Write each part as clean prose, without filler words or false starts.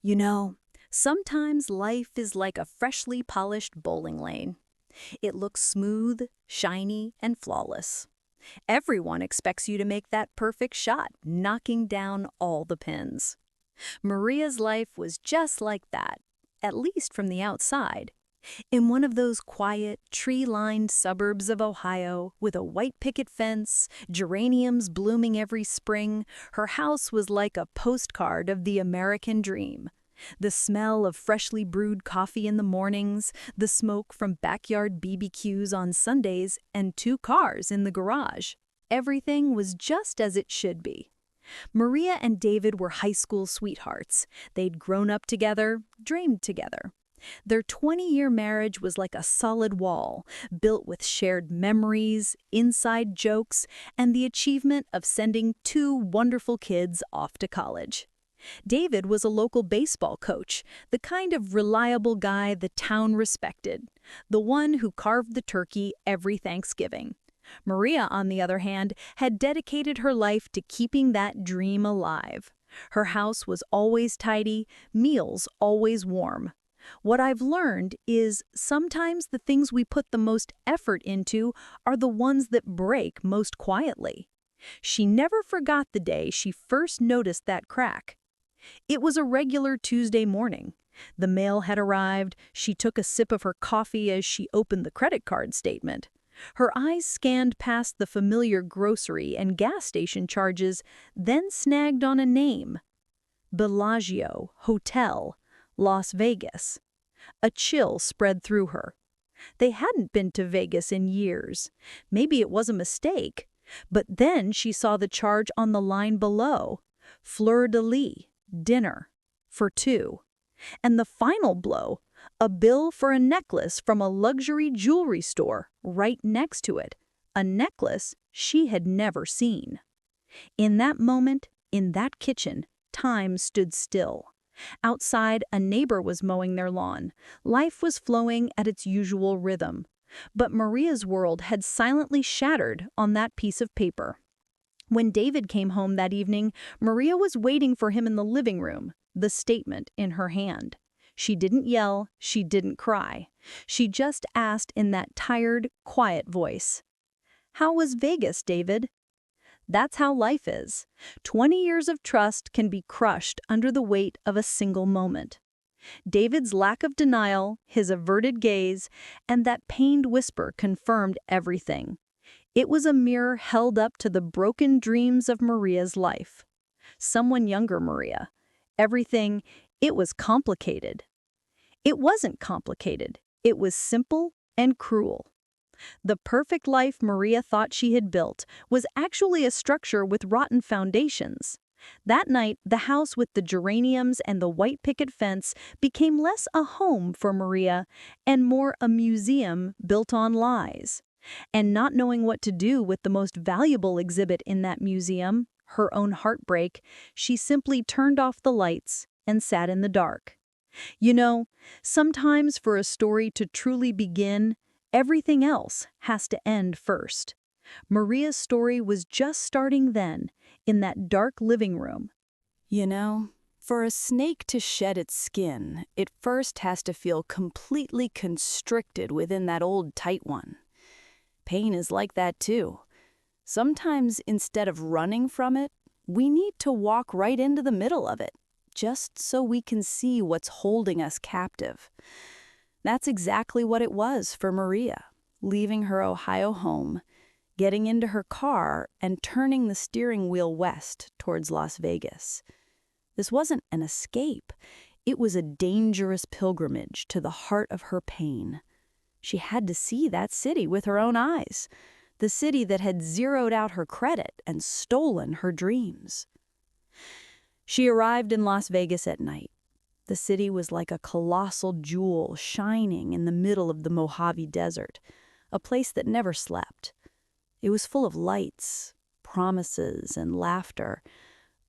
You know, sometimes life is like a freshly polished bowling lane. It looks smooth, shiny, and flawless. Everyone expects you to make that perfect shot, knocking down all the pins. Maria's life was just like that, at least from the outside. In one of those quiet, tree-lined suburbs of Ohio, with a white picket fence, geraniums blooming every spring, her house was like a postcard of the American dream. The smell of freshly brewed coffee in the mornings, the smoke from backyard BBQs on Sundays, and two cars in the garage. Everything was just as it should be. Maria and David were high school sweethearts. They'd grown up together, dreamed together. Their 20-year marriage was like a solid wall, built with shared memories, inside jokes, and the achievement of sending two wonderful kids off to college. David was a local baseball coach, the kind of reliable guy the town respected, the one who carved the turkey every Thanksgiving. Maria, on the other hand, had dedicated her life to keeping that dream alive. Her house was always tidy, meals always warm. What I've learned is sometimes the things we put the most effort into are the ones that break most quietly. She never forgot the day she first noticed that crack. It was a regular Tuesday morning. The mail had arrived. She took a sip of her coffee as she opened the credit card statement. Her eyes scanned past the familiar grocery and gas station charges, then snagged on a name. Bellagio Hotel, Las Vegas. A chill spread through her. They hadn't been to Vegas in years. Maybe it was a mistake. But then she saw the charge on the line below. Fleur-de-lis, dinner, for two. And the final blow, a bill for a necklace from a luxury jewelry store right next to it. A necklace she had never seen. In that moment, in that kitchen, time stood still. Outside, a neighbor was mowing their lawn. Life was flowing at its usual rhythm. But Maria's world had silently shattered on that piece of paper. When David came home that evening, Maria was waiting for him in the living room, the statement in her hand. She didn't yell, she didn't cry. She just asked in that tired, quiet voice, "How was Vegas, David?" That's how life is. 20 years of trust can be crushed under the weight of a single moment. David's lack of denial, his averted gaze, and that pained whisper confirmed everything. It was a mirror held up to the broken dreams of Maria's life. Someone younger Maria. Everything, it was complicated. It wasn't complicated. It was simple and cruel. The perfect life Maria thought she had built was actually a structure with rotten foundations. That night, the house with the geraniums and the white picket fence became less a home for Maria and more a museum built on lies. And not knowing what to do with the most valuable exhibit in that museum, her own heartbreak, she simply turned off the lights and sat in the dark. You know, sometimes for a story to truly begin, everything else has to end first. Maria's story was just starting then, in that dark living room. You know, for a snake to shed its skin, it first has to feel completely constricted within that old tight one. Pain is like that too. Sometimes instead of running from it, we need to walk right into the middle of it, just so we can see what's holding us captive. That's exactly what it was for Maria, leaving her Ohio home, getting into her car, and turning the steering wheel west towards Las Vegas. This wasn't an escape. It was a dangerous pilgrimage to the heart of her pain. She had to see that city with her own eyes, the city that had zeroed out her credit and stolen her dreams. She arrived in Las Vegas at night. The city was like a colossal jewel shining in the middle of the Mojave Desert, a place that never slept. It was full of lights, promises, and laughter.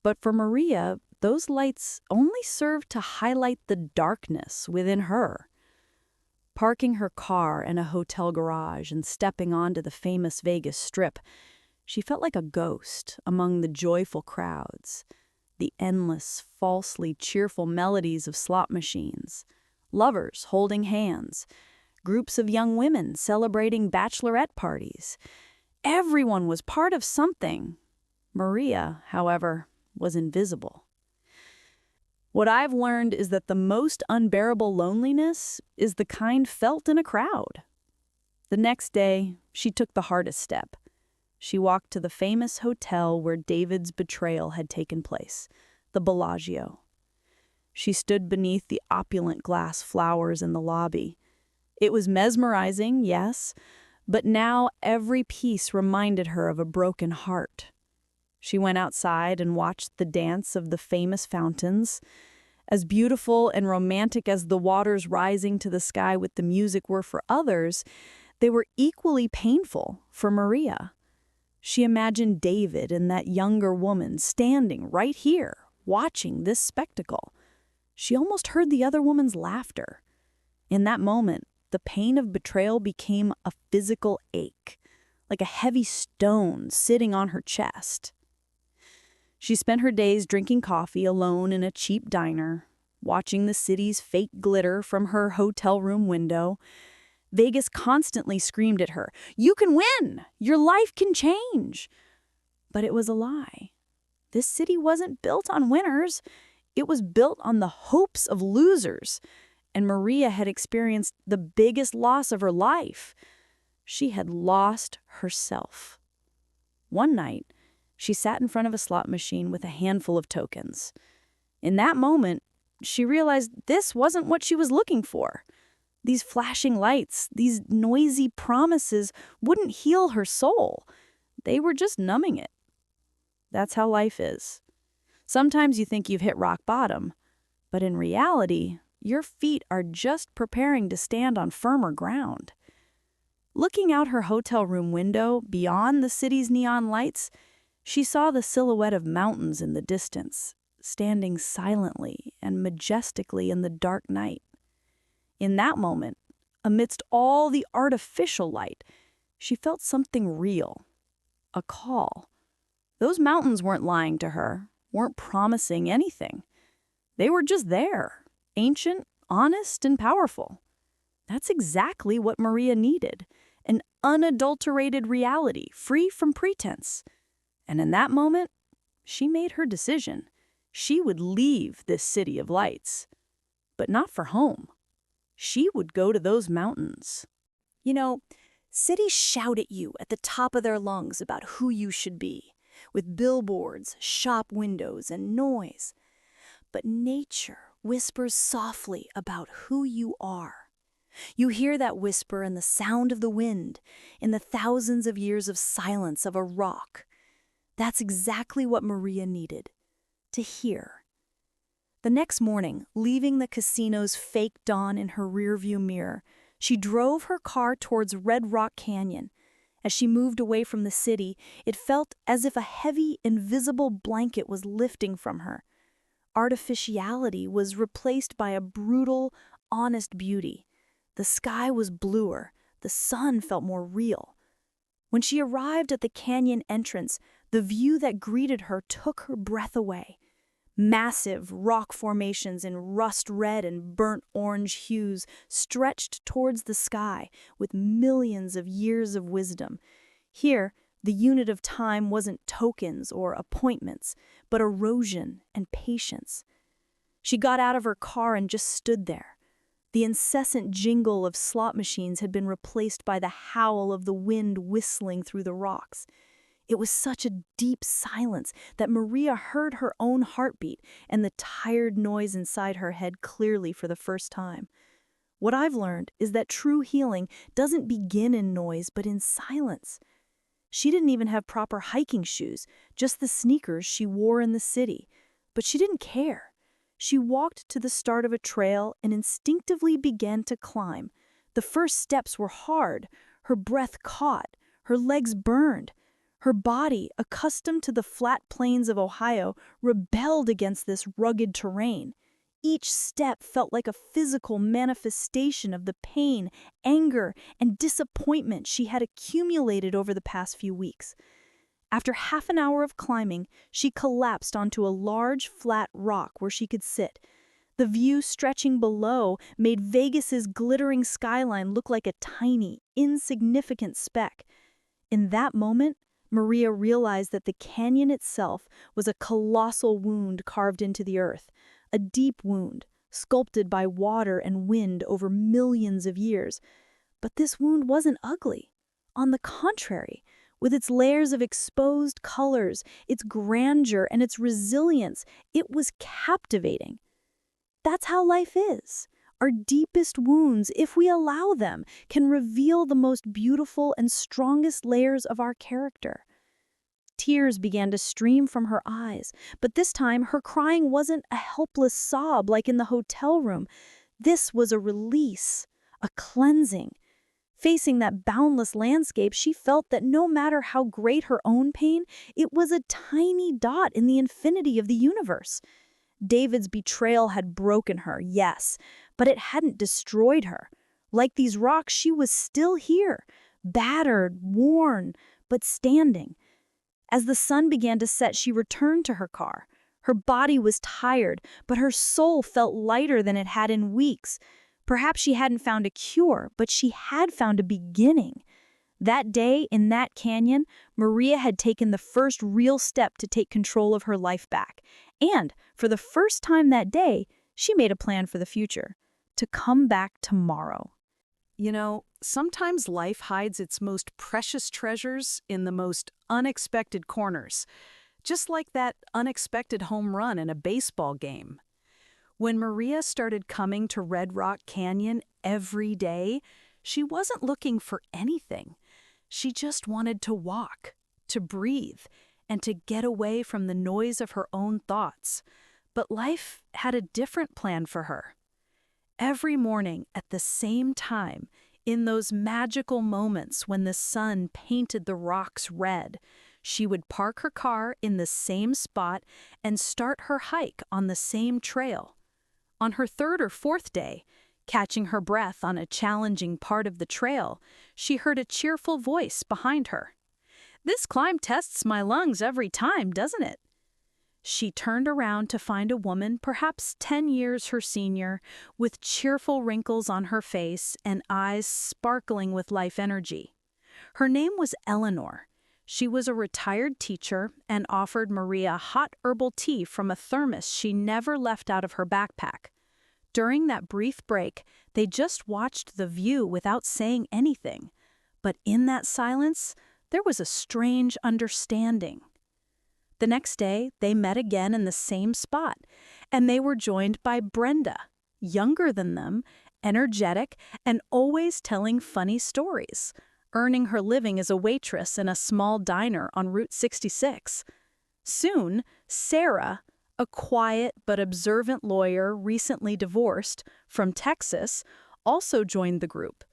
But for Maria, those lights only served to highlight the darkness within her. Parking her car in a hotel garage and stepping onto the famous Vegas Strip, she felt like a ghost among the joyful crowds. The endless, falsely cheerful melodies of slot machines, lovers holding hands, groups of young women celebrating bachelorette parties. Everyone was part of something. Maria, however, was invisible. What I've learned is that the most unbearable loneliness is the kind felt in a crowd. The next day, she took the hardest step. She walked to the famous hotel where David's betrayal had taken place, the Bellagio. She stood beneath the opulent glass flowers in the lobby. It was mesmerizing, yes, but now every piece reminded her of a broken heart. She went outside and watched the dance of the famous fountains. As beautiful and romantic as the waters rising to the sky with the music were for others, they were equally painful for Maria. She imagined David and that younger woman standing right here, watching this spectacle. She almost heard the other woman's laughter. In that moment, the pain of betrayal became a physical ache, like a heavy stone sitting on her chest. She spent her days drinking coffee alone in a cheap diner, watching the city's fake glitter from her hotel room window. Vegas constantly screamed at her, "You can win! Your life can change!" But it was a lie. This city wasn't built on winners. It was built on the hopes of losers. And Maria had experienced the biggest loss of her life. She had lost herself. One night, she sat in front of a slot machine with a handful of tokens. In that moment, she realized this wasn't what she was looking for. These flashing lights, these noisy promises wouldn't heal her soul. They were just numbing it. That's how life is. Sometimes you think you've hit rock bottom, but in reality, your feet are just preparing to stand on firmer ground. Looking out her hotel room window, beyond the city's neon lights, she saw the silhouette of mountains in the distance, standing silently and majestically in the dark night. In that moment, amidst all the artificial light, she felt something real, a call. Those mountains weren't lying to her, weren't promising anything. They were just there, ancient, honest, and powerful. That's exactly what Maria needed, an unadulterated reality, free from pretense. And in that moment, she made her decision. She would leave this city of lights, but not for home. She would go to those mountains. You know, cities shout at you at the top of their lungs about who you should be, with billboards, shop windows, and noise. But nature whispers softly about who you are. You hear that whisper in the sound of the wind, in the thousands of years of silence of a rock. That's exactly what Maria needed, to hear. The next morning, leaving the casino's fake dawn in her rearview mirror, she drove her car towards Red Rock Canyon. As she moved away from the city, it felt as if a heavy, invisible blanket was lifting from her. Artificiality was replaced by a brutal, honest beauty. The sky was bluer, the sun felt more real. When she arrived at the canyon entrance, the view that greeted her took her breath away. Massive rock formations in rust red and burnt orange hues stretched towards the sky with millions of years of wisdom. Here, the unit of time wasn't tokens or appointments, but erosion and patience. She got out of her car and just stood there. The incessant jingle of slot machines had been replaced by the howl of the wind whistling through the rocks. It was such a deep silence that Maria heard her own heartbeat and the tired noise inside her head clearly for the first time. What I've learned is that true healing doesn't begin in noise but in silence. She didn't even have proper hiking shoes, just the sneakers she wore in the city. But she didn't care. She walked to the start of a trail and instinctively began to climb. The first steps were hard. Her breath caught. Her legs burned. Her body, accustomed to the flat plains of Ohio, rebelled against this rugged terrain. Each step felt like a physical manifestation of the pain, anger, and disappointment she had accumulated over the past few weeks. After half an hour of climbing, she collapsed onto a large, flat rock where she could sit. The view stretching below made Vegas's glittering skyline look like a tiny, insignificant speck. In that moment, Maria realized that the canyon itself was a colossal wound carved into the earth, a deep wound, sculpted by water and wind over millions of years. But this wound wasn't ugly. On the contrary, with its layers of exposed colors, its grandeur, and its resilience, it was captivating. That's how life is. Our deepest wounds, if we allow them, can reveal the most beautiful and strongest layers of our character. Tears began to stream from her eyes, but this time her crying wasn't a helpless sob like in the hotel room. This was a release, a cleansing. Facing that boundless landscape, she felt that no matter how great her own pain, it was a tiny dot in the infinity of the universe. David's betrayal had broken her, yes, but it hadn't destroyed her. Like these rocks, she was still here, battered, worn, but standing. As the sun began to set, she returned to her car. Her body was tired, but her soul felt lighter than it had in weeks. Perhaps she hadn't found a cure, but she had found a beginning. That day, in that canyon, Maria had taken the first real step to take control of her life back. And, for the first time that day, she made a plan for the future, to come back tomorrow. You know, sometimes life hides its most precious treasures in the most unexpected corners, just like that unexpected home run in a baseball game. When Maria started coming to Red Rock Canyon every day, she wasn't looking for anything. She just wanted to walk, to breathe, and to get away from the noise of her own thoughts. But life had a different plan for her. Every morning at the same time, in those magical moments when the sun painted the rocks red, she would park her car in the same spot and start her hike on the same trail. On her third or fourth day, catching her breath on a challenging part of the trail, she heard a cheerful voice behind her. "This climb tests my lungs every time, doesn't it?" She turned around to find a woman perhaps 10 years her senior, with cheerful wrinkles on her face and eyes sparkling with life energy. Her name was Eleanor. She was a retired teacher and offered Maria hot herbal tea from a thermos she never left out of her backpack. During that brief break, they just watched the view without saying anything. But in that silence, there was a strange understanding. The next day, they met again in the same spot, and they were joined by Brenda, younger than them, energetic, and always telling funny stories, earning her living as a waitress in a small diner on Route 66. Soon, Sarah, a quiet but observant lawyer recently divorced from Texas, also joined the group.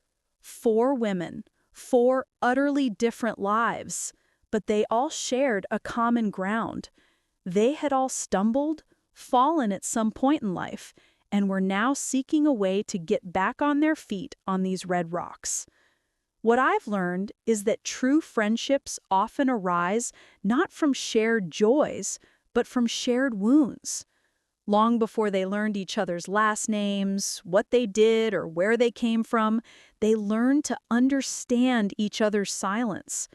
4 women, 4 utterly different lives, but they all shared a common ground. They had all stumbled, fallen at some point in life, and were now seeking a way to get back on their feet on these red rocks. What I've learned is that true friendships often arise not from shared joys, but from shared wounds. Long before they learned each other's last names, what they did, or where they came from, they learned to understand each other's silence.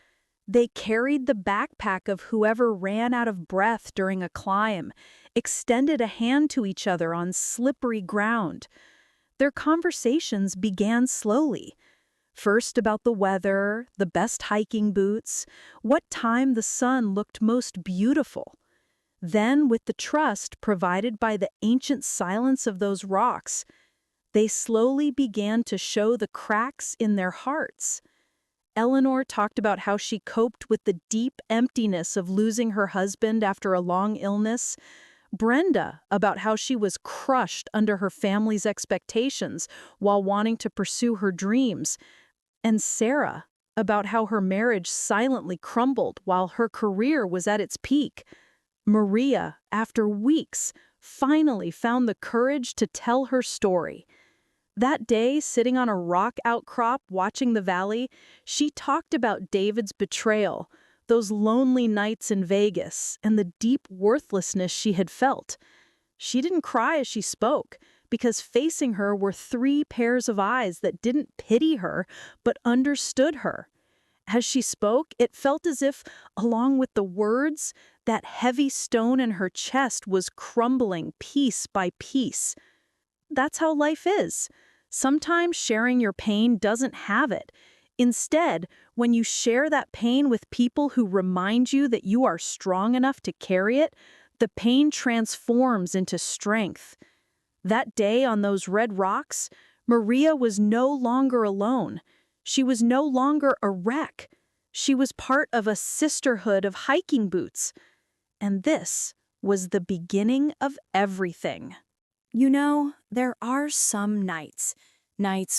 They carried the backpack of whoever ran out of breath during a climb, extended a hand to each other on slippery ground. Their conversations began slowly. First about the weather, the best hiking boots, what time the sun looked most beautiful. Then, with the trust provided by the ancient silence of those rocks, they slowly began to show the cracks in their hearts. Eleanor talked about how she coped with the deep emptiness of losing her husband after a long illness. Brenda about how she was crushed under her family's expectations while wanting to pursue her dreams. And Sarah about how her marriage silently crumbled while her career was at its peak. Maria, after weeks, finally found the courage to tell her story. That day, sitting on a rock outcrop watching the valley, she talked about David's betrayal, those lonely nights in Vegas, and the deep worthlessness she had felt. She didn't cry as she spoke, because facing her were 3 pairs of eyes that didn't pity her, but understood her. As she spoke, it felt as if, along with the words, that heavy stone in her chest was crumbling piece by piece. That's how life is. Sometimes sharing your pain doesn't have it. Instead, when you share that pain with people who remind you that you are strong enough to carry it, the pain transforms into strength. That day on those red rocks, Maria was no longer alone. She was no longer a wreck. She was part of a sisterhood of hiking boots. And this was the beginning of everything. You know, there are some nights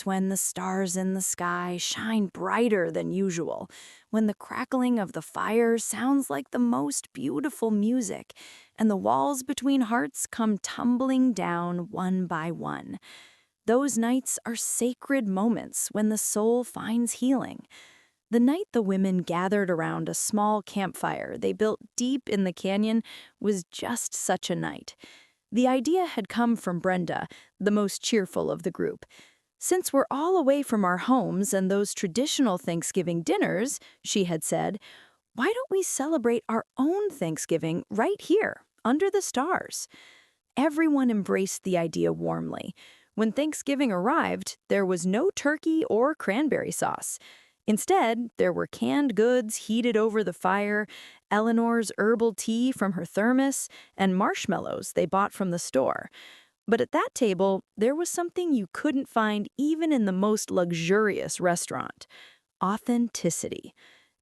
when the stars in the sky shine brighter than usual, when the crackling of the fire sounds like the most beautiful music, and the walls between hearts come tumbling down one by one. Those nights are sacred moments when the soul finds healing. The night the women gathered around a small campfire they built deep in the canyon was just such a night. The idea had come from Brenda, the most cheerful of the group. Since we're all away from our homes and those traditional Thanksgiving dinners, she had said, why don't we celebrate our own Thanksgiving right here, under the stars? Everyone embraced the idea warmly. When Thanksgiving arrived, there was no turkey or cranberry sauce. Instead, there were canned goods heated over the fire, Eleanor's herbal tea from her thermos, and marshmallows they bought from the store. But at that table, there was something you couldn't find even in the most luxurious restaurant: authenticity.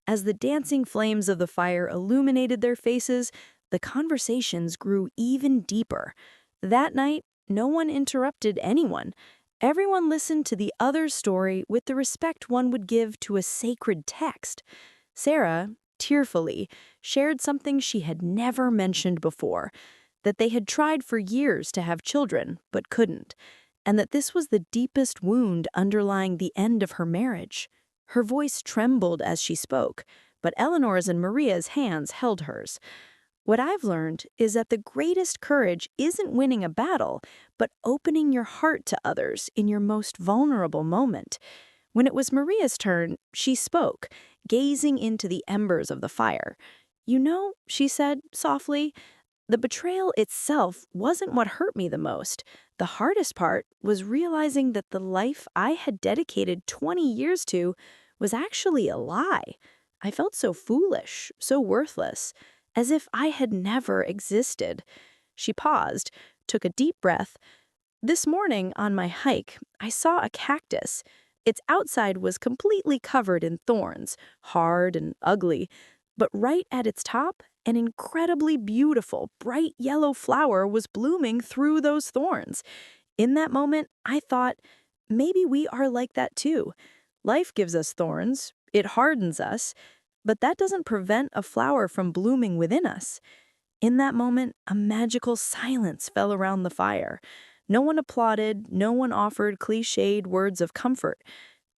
As the dancing flames of the fire illuminated their faces, the conversations grew even deeper. That night, no one interrupted anyone. Everyone listened to the other's story with the respect one would give to a sacred text. Sarah, tearfully, shared something she had never mentioned before: that they had tried for years to have children, but couldn't, and that this was the deepest wound underlying the end of her marriage. Her voice trembled as she spoke, but Eleanor's and Maria's hands held hers. What I've learned is that the greatest courage isn't winning a battle, but opening your heart to others in your most vulnerable moment. When it was Maria's turn, she spoke, gazing into the embers of the fire. You know, she said softly, the betrayal itself wasn't what hurt me the most. The hardest part was realizing that the life I had dedicated 20 years to was actually a lie. I felt so foolish, so worthless, as if I had never existed. She paused, took a deep breath. This morning on my hike, I saw a cactus. Its outside was completely covered in thorns, hard and ugly, but right at its top, an incredibly beautiful, bright yellow flower was blooming through those thorns. In that moment, I thought, maybe we are like that too. Life gives us thorns, it hardens us, but that doesn't prevent a flower from blooming within us. In that moment, a magical silence fell around the fire. No one applauded, no one offered cliched words of comfort.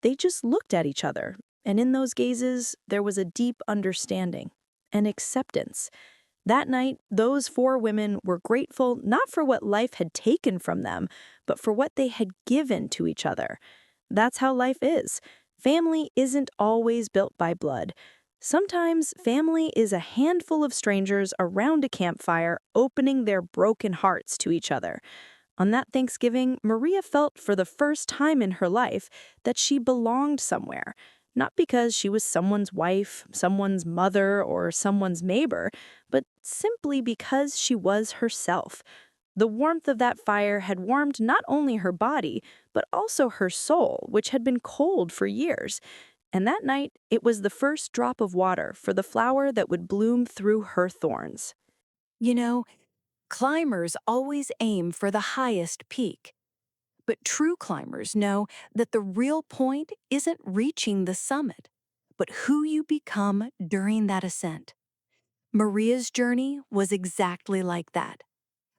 They just looked at each other, and in those gazes, there was a deep understanding, an acceptance. That night, those 4 women were grateful not for what life had taken from them, but for what they had given to each other. That's how life is. Family isn't always built by blood. Sometimes family is a handful of strangers around a campfire opening their broken hearts to each other. On that Thanksgiving, Maria felt for the first time in her life that she belonged somewhere, not because she was someone's wife, someone's mother, or someone's neighbor, but simply because she was herself. The warmth of that fire had warmed not only her body, but also her soul, which had been cold for years. And that night, it was the first drop of water for the flower that would bloom through her thorns. You know, climbers always aim for the highest peak. But true climbers know that the real point isn't reaching the summit, but who you become during that ascent. Maria's journey was exactly like that.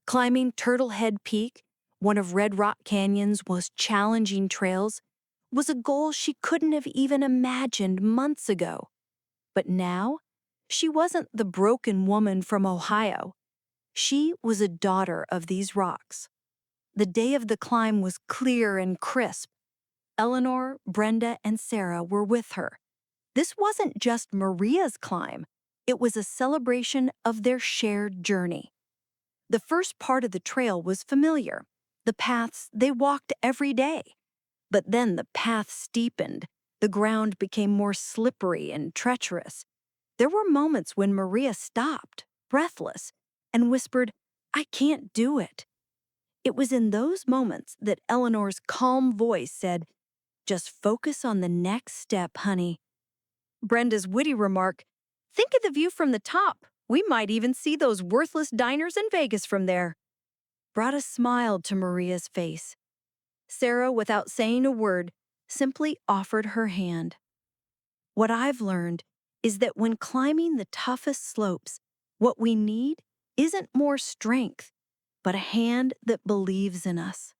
Climbing Turtle Head Peak, one of Red Rock Canyon's most challenging trails, was a goal she couldn't have even imagined months ago. But now, She wasn't the broken woman from Ohio. She was a daughter of these rocks. The day of the climb was clear and crisp. Eleanor, Brenda, and Sarah were with her. This wasn't just Maria's climb. It was a celebration of their shared journey. The first part of the trail was familiar, the paths they walked every day. But then the path steepened, the ground became more slippery and treacherous. There were moments when Maria stopped, breathless, and whispered, "I can't do it." It was in those moments that Eleanor's calm voice said, "Just focus on the next step, honey." Brenda's witty remark, "Think of the view from the top. We might even see those worthless diners in Vegas from there," brought a smile to Maria's face. Sarah, without saying a word, simply offered her hand. What I've learned is that when climbing the toughest slopes, what we need isn't more strength, but a hand that believes in us.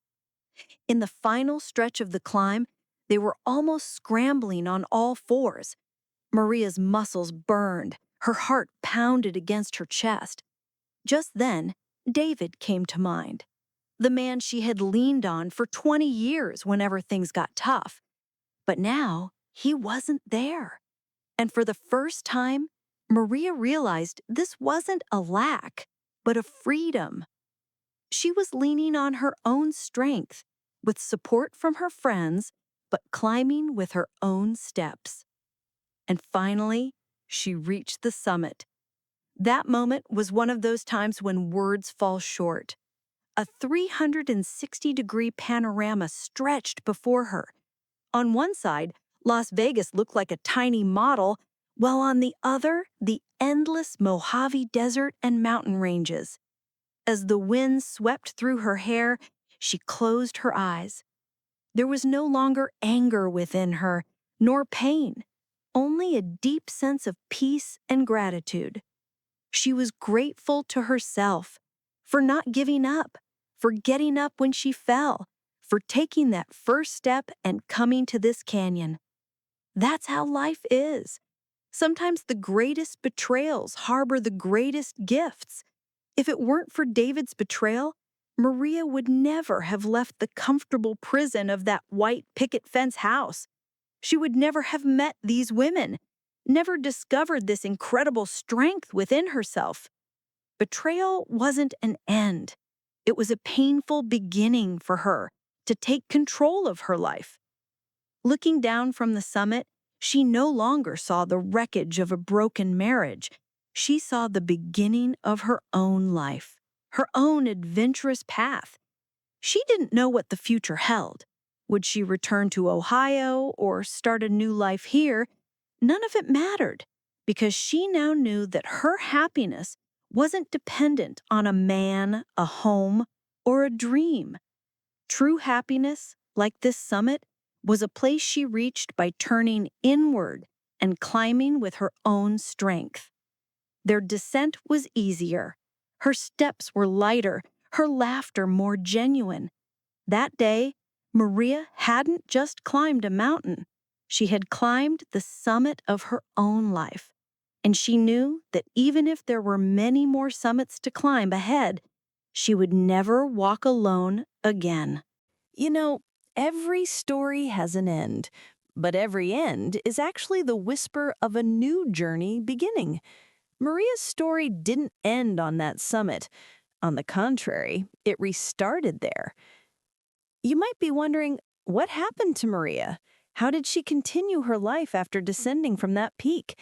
In the final stretch of the climb, they were almost scrambling on all fours. Maria's muscles burned, her heart pounded against her chest. Just then, David came to mind, the man she had leaned on for 20 years whenever things got tough. But now, he wasn't there. And for the first time, Maria realized this wasn't a lack, but a freedom. She was leaning on her own strength, with support from her friends, but climbing with her own steps. And finally, she reached the summit. That moment was one of those times when words fall short. A 360-degree panorama stretched before her. On one side, Las Vegas looked like a tiny model, while on the other, the endless Mojave Desert and mountain ranges. As the wind swept through her hair, she closed her eyes. There was no longer anger within her, nor pain, only a deep sense of peace and gratitude. She was grateful to herself for not giving up, for getting up when she fell, for taking that first step and coming to this canyon. That's how life is. Sometimes the greatest betrayals harbor the greatest gifts. If it weren't for David's betrayal, Maria would never have left the comfortable prison of that white picket fence house. She would never have met these women, never discovered this incredible strength within herself. Betrayal wasn't an end. It was a painful beginning for her to take control of her life. Looking down from the summit, she no longer saw the wreckage of a broken marriage. She saw the beginning of her own life, her own adventurous path. She didn't know what the future held. Would she return to Ohio or start a new life here? None of it mattered, because she now knew that her happiness wasn't dependent on a man, a home, or a dream. True happiness, like this summit, was a place she reached by turning inward and climbing with her own strength. Their descent was easier. Her steps were lighter, her laughter more genuine. That day, Maria hadn't just climbed a mountain. She had climbed the summit of her own life. And she knew that even if there were many more summits to climb ahead, she would never walk alone again. You know, every story has an end, but every end is actually the whisper of a new journey beginning. Maria's story didn't end on that summit. On the contrary, it restarted there. You might be wondering, what happened to Maria? How did she continue her life after descending from that peak?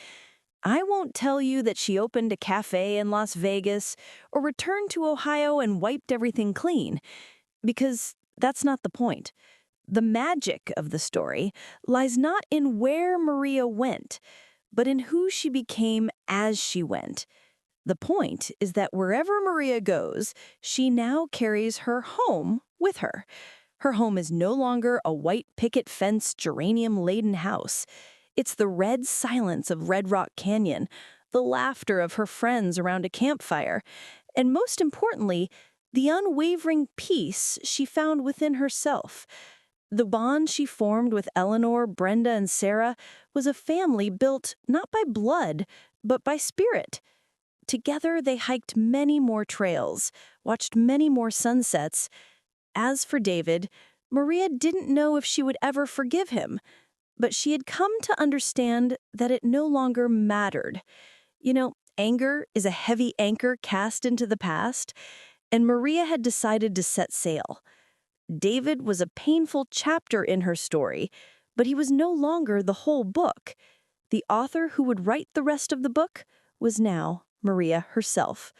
I won't tell you that she opened a cafe in Las Vegas or returned to Ohio and wiped everything clean, because that's not the point. The magic of the story lies not in where Maria went, but in who she became as she went. The point is that wherever Maria goes, she now carries her home with her. Her home is no longer a white picket fence, geranium-laden house. It's the red silence of Red Rock Canyon, the laughter of her friends around a campfire, and most importantly, the unwavering peace she found within herself. The bond she formed with Eleanor, Brenda, and Sarah was a family built not by blood, but by spirit. Together, they hiked many more trails, watched many more sunsets. As for David, Maria didn't know if she would ever forgive him, but she had come to understand that it no longer mattered. Anger is a heavy anchor cast into the past, and Maria had decided to set sail. David was a painful chapter in her story, but he was no longer the whole book. The author who would write the rest of the book was now Maria herself.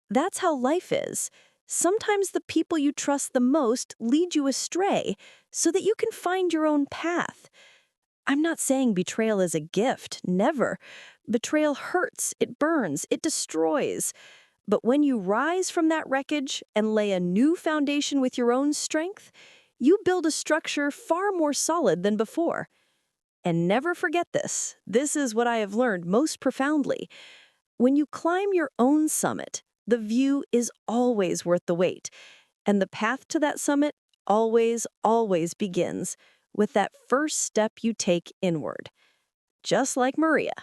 That's how life is. Sometimes the people you trust the most lead you astray so that you can find your own path. I'm not saying betrayal is a gift, never. Betrayal hurts, it burns, it destroys. But when you rise from that wreckage and lay a new foundation with your own strength, you build a structure far more solid than before. And never forget this. This is what I have learned most profoundly. When you climb your own summit, the view is always worth the wait. And the path to that summit always, always begins with that first step you take inward. Just like Maria.